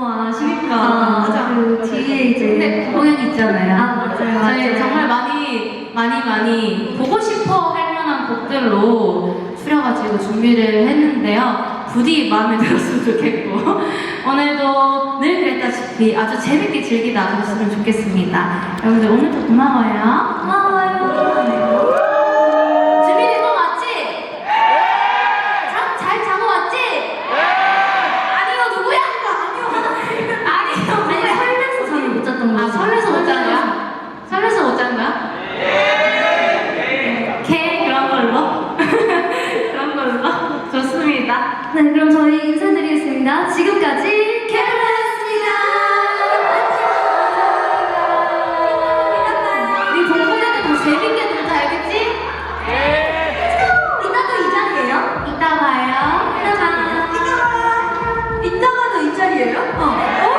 너무 아쉽다. 맞아. 그 뒤에 이제 근데 공연 있잖아요. 맞아요. 저희 맞아요. 정말 많이 보고 싶어 할 만한 곡들로 추려가지고 준비를 했는데요. 부디 마음에 들었으면 좋겠고 오늘도 늘 그랬다시피 아주 재밌게 즐기다 가셨으면 좋겠습니다. 여러분들 오늘도 고마워요. 고마워요. 준비된 거 맞지? 잘 자고 왔지? 아니요 누구야? 아니요 아니 설레서 잠을 못 잤던 거지. 설레서 못 잔 거야? 설레서 못 잔 거야? 오케이 그런 걸로 그런 걸로 좋습니다. 네, 그럼 저희 인사드리겠습니다. 지금까지 캐롤라였습니다. 우리 동물애들 더 재밌게 놀자 알겠지? 이따도 이 자리예요? 이따 봐요. 이따가. 이따가도 이 자리예요? 어.